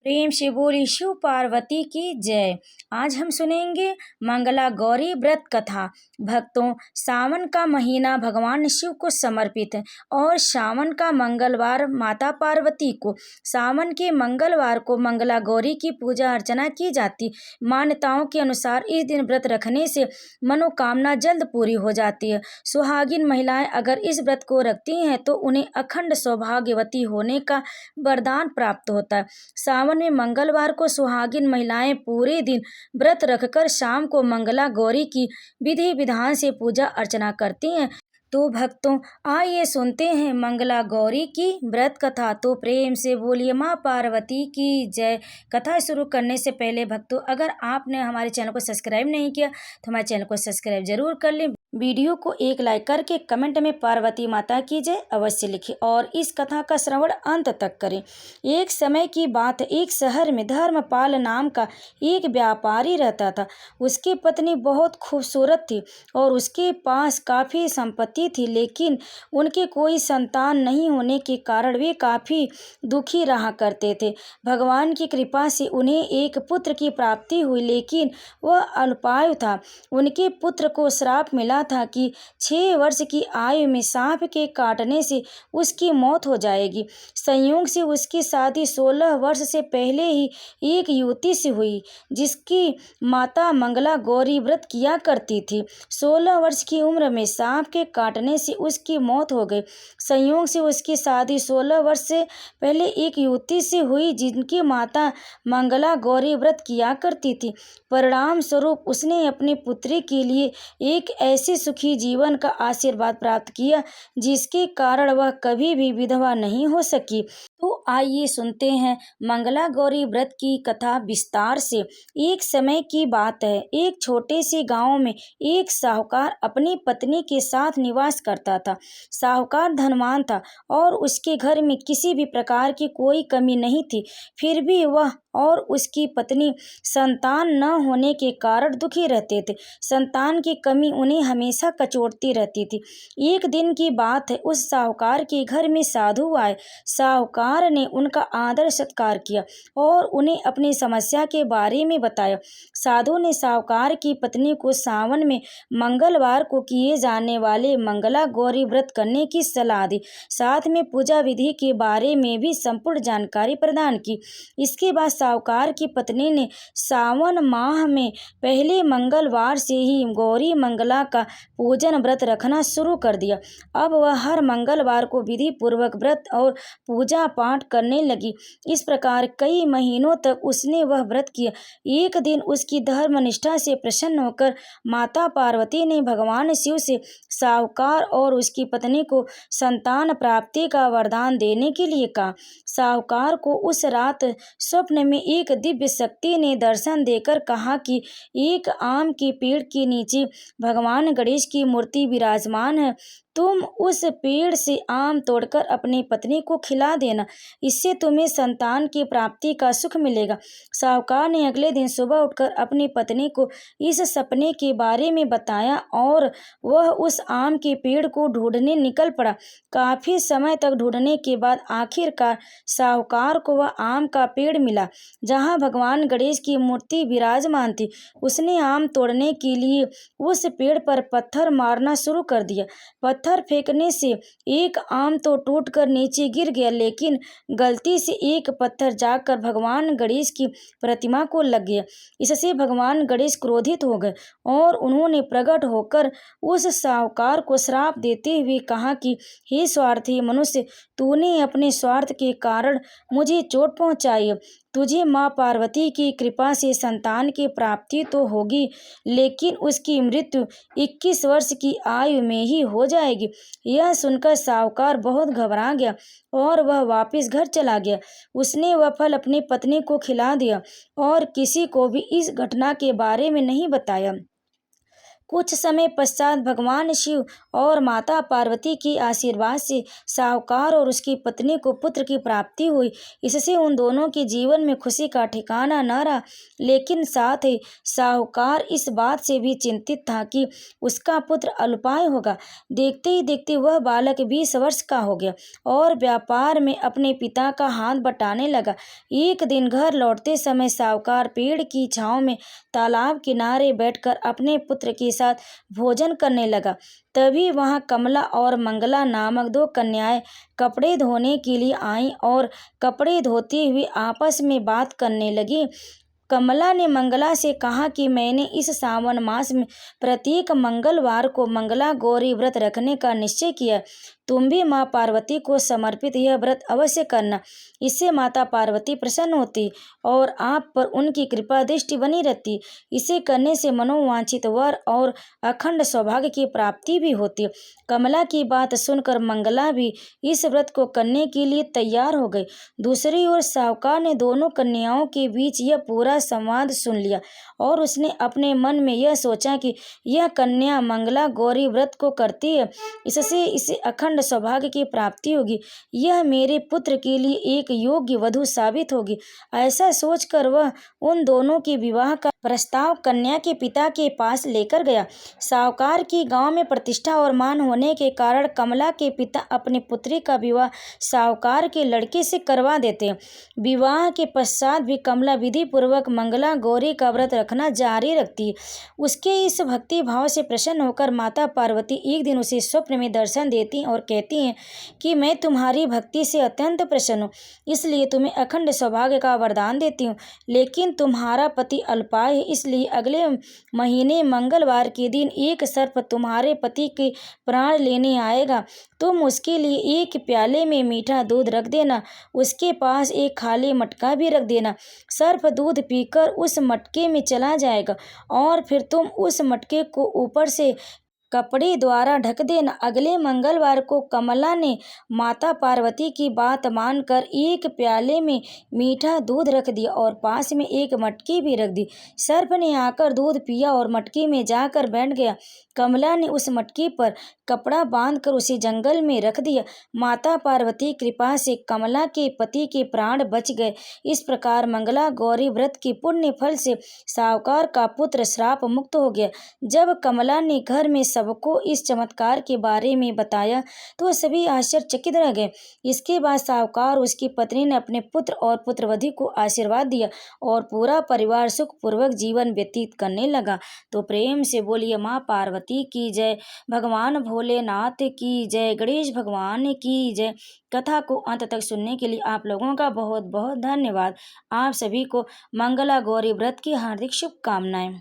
प्रेम से बोली शिव पार्वती की जय। आज हम सुनेंगे मंगला गौरी व्रत कथा। भक्तों, सावन का महीना भगवान शिव को समर्पित है और सावन का मंगलवार माता पार्वती को। सावन के मंगलवार को मंगला गौरी की पूजा अर्चना की जाती। मान्यताओं के अनुसार इस दिन व्रत रखने से मनोकामना जल्द पूरी हो जाती है। सुहागिन महिलाएं अगर इस व्रत को रखती हैं तो उन्हें अखंड सौभाग्यवती होने का वरदान प्राप्त होता है। सावन में मंगलवार को सुहागिन महिलाएं पूरे दिन व्रत रखकर शाम को मंगला गौरी की विधि विधान से पूजा अर्चना करती हैं। तो भक्तों, आइए सुनते हैं मंगला गौरी की व्रत कथा। तो प्रेम से बोलिए माँ पार्वती की जय। कथा शुरू करने से पहले भक्तों, अगर आपने हमारे चैनल को सब्सक्राइब नहीं किया तो हमारे चैनल को सब्सक्राइब जरूर कर लें। वीडियो को एक लाइक करके कमेंट में पार्वती माता की जय अवश्य लिखें और इस कथा का श्रवण अंत तक करें। एक समय की बात है, एक शहर में धर्मपाल नाम का एक व्यापारी रहता था। उसकी पत्नी बहुत खूबसूरत थी और उसके पास काफ़ी संपत्ति थी, लेकिन उनके कोई संतान नहीं होने के कारण वे काफ़ी दुखी रहा करते थे। भगवान की कृपा से उन्हें एक पुत्र की प्राप्ति हुई, लेकिन वह अल्पायु था। उनके पुत्र को श्राप मिला था कि 6 वर्ष की आयु में सांप के काटने से उसकी मौत हो जाएगी। संयोग से उसकी शादी 16 वर्ष से पहले ही एक युवती से हुई, जिसकी माता मंगला गौरी व्रत किया करती थी। 16 वर्ष की उम्र में सांप के काटने से उसकी मौत हो गई। संयोग से उसकी शादी 16 वर्ष से पहले एक युवती से हुई, जिनकी माता मंगला गौरी व्रत किया करती थी। परिणाम स्वरूप उसने अपनी पुत्री के लिए एक ऐसे सुखी जीवन का आशीर्वाद प्राप्त किया, जिसके कारण वह कभी भी विधवा नहीं हो सकी। तो आइए सुनते हैं मंगला गौरी व्रत की कथा विस्तार से। एक समय की बात है, एक छोटे से गांव में एक साहूकार अपनी पत्नी के साथ निवास करता था। साहूकार धनवान था और उसके घर में किसी भी प्रकार की कोई कमी नहीं थी। फिर भी वह और उसकी पत्नी संतान न होने के कारण दुखी रहते थे। संतान की कमी उन्हें हमेशा कचोटती रहती थी। एक दिन की बात है, उस साहूकार के घर में साधु आए। साहूकार ने उनका आदर सत्कार किया और उन्हें अपनी समस्या के बारे में बताया। साधु ने साहूकार की पत्नी को सावन में मंगलवार को किए जाने वाले मंगला गौरी व्रत करने की सलाह दी। साथ में पूजा विधि के बारे में भी संपूर्ण जानकारी प्रदान की। इसके बाद साहूकार की पत्नी ने सावन माह में पहले मंगलवार से ही गौरी मंगला का पूजन व्रत रखना शुरू कर दिया। अब वह हर मंगलवार को विधि पूर्वक व्रत और पूजा पाठ करने लगी। इस प्रकार कई महीनों तक उसने वह व्रत किया। एक दिन उसकी धर्मनिष्ठा से प्रसन्न होकर माता पार्वती ने भगवान शिव से साहूकार और उसकी पत्नी को संतान प्राप्ति का वरदान देने के लिए कहा। साहूकार को उस रात स्वप्न में एक दिव्य शक्ति ने दर्शन देकर कहा कि एक आम के पेड़ के नीचे भगवान गणेश की मूर्ति विराजमान है। तुम उस पेड़ से आम तोड़कर अपनी पत्नी को खिला देना, इससे तुम्हें संतान की प्राप्ति का सुख मिलेगा। साहूकार ने अगले दिन सुबह उठकर अपनी पत्नी को इस सपने के बारे में बताया और वह उस आम के पेड़ को ढूंढने निकल पड़ा। काफी समय तक ढूंढने के बाद आखिरकार साहूकार को वह आम का पेड़ मिला, जहाँ भगवान गणेश की मूर्ति विराजमान थी। उसने आम तोड़ने के लिए उस पेड़ पर पत्थर मारना शुरू कर दिया। पत्थर फेंकने से एक आम तो टूटकर नीचे गिर गया, लेकिन गलती से एक पत्थर जाकर भगवान गणेश की प्रतिमा को लग गया। इससे भगवान गणेश क्रोधित हो गए और उन्होंने प्रकट होकर उस साहूकार को श्राप देते हुए कहा कि हे स्वार्थी मनुष्य, तूने अपने स्वार्थ के कारण मुझे चोट पहुंचाई। तुझे माँ पार्वती की कृपा से संतान की प्राप्ति तो होगी, लेकिन उसकी मृत्यु 21 वर्ष की आयु में ही हो जाएगी। यह सुनकर साहूकार बहुत घबरा गया और वह वापस घर चला गया। उसने वह फल अपनी पत्नी को खिला दिया और किसी को भी इस घटना के बारे में नहीं बताया। कुछ समय पश्चात भगवान शिव और माता पार्वती की आशीर्वाद से साहूकार और उसकी पत्नी को पुत्र की प्राप्ति हुई। इससे उन दोनों के जीवन में खुशी का ठिकाना न रहा, लेकिन साथ ही साहूकार इस बात से भी चिंतित था कि उसका पुत्र अल्पाय होगा। देखते ही देखते वह बालक 20 वर्ष का हो गया और व्यापार में अपने पिता का हाथ बटाने लगा। एक दिन घर लौटते समय साहूकार पेड़ की छांव में तालाब किनारे बैठकर अपने पुत्र के साथ भोजन करने लगा। तभी वहां कमला और मंगला नामक 2 कन्याएं कपड़े धोने के लिए आईं और कपड़े धोते हुए आपस में बात करने लगी। कमला ने मंगला से कहा कि मैंने इस सावन मास में प्रत्येक मंगलवार को मंगला गौरी व्रत रखने का निश्चय किया। तुम भी माँ पार्वती को समर्पित यह व्रत अवश्य करना। इससे माता पार्वती प्रसन्न होती और आप पर उनकी कृपा दृष्टि बनी रहती। इसे करने से मनोवांछित वर और अखंड सौभाग्य की प्राप्ति भी होती। कमला की बात सुनकर मंगला भी इस व्रत को करने के लिए तैयार हो गई। दूसरी ओर साहूकार ने दोनों कन्याओं के बीच यह पूरा संवाद सुन लिया और उसने अपने मन में यह सोचा कि यह कन्या मंगला गौरी व्रत को करती है, इससे इसे अखंड सौभाग्य की प्राप्ति होगी। यह मेरे पुत्र के लिए एक योग्य वधू साबित होगी। ऐसा सोचकर वह उन दोनों के विवाह का प्रस्ताव कन्या के पिता के पास लेकर गया। साहूकार की गांव में प्रतिष्ठा और मान होने के कारण कमला के पिता अपनी पुत्री का विवाह साहूकार के लड़के से करवा देते हैं। विवाह के पश्चात भी कमला विधि पूर्वक मंगला गौरी का व्रत रखना जारी रखती है। उसके इस भक्ति भाव से प्रसन्न होकर माता पार्वती एक दिन उसे स्वप्न में दर्शन देती और कहती हैं कि मैं तुम्हारी भक्ति से अत्यंत प्रसन्न हूँ, इसलिए तुम्हें अखंड सौभाग्य का वरदान देती हूँ। लेकिन तुम्हारा पति अल्पाय है, इसलिए अगले महीने मंगलवार के दिन एक सर्प तुम्हारे पति के प्राण लेने आएगा। तुम उसके लिए एक प्याले में मीठा दूध रख देना, उसके पास एक खाली मटका भी रख देना। सर्प दूध पीकर उस मटके में चला जाएगा और फिर तुम उस मटके को ऊपर से कपड़े द्वारा ढक देना। अगले मंगलवार को कमला ने माता पार्वती की बात मानकर एक प्याले में मीठा दूध रख दिया और पास में एक मटकी भी रख दी। सर्प ने आकर दूध पिया और मटकी में जाकर बैठ गया। कमला ने उस मटकी पर कपड़ा बांधकर उसे जंगल में रख दिया। माता पार्वती कृपा से कमला के पति के प्राण बच गए। इस प्रकार मंगला गौरी व्रत के पुण्य फल से साहूकार का पुत्र श्राप मुक्त हो गया। जब कमला ने घर में सबको इस चमत्कार के बारे में बताया तो सभी आश्चर्यचकित रह गए। इसके बाद साहूकार उसकी पत्नी ने अपने पुत्र और पुत्रवधू को आशीर्वाद दिया और पूरा परिवार सुखपूर्वक जीवन व्यतीत करने लगा। तो प्रेम से बोलिए माँ पार्वती की जय, भगवान भोलेनाथ की जय, गणेश भगवान की जय। कथा को अंत तक सुनने के लिए आप लोगों का बहुत बहुत धन्यवाद। आप सभी को मंगला गौरी व्रत की हार्दिक शुभकामनाएं।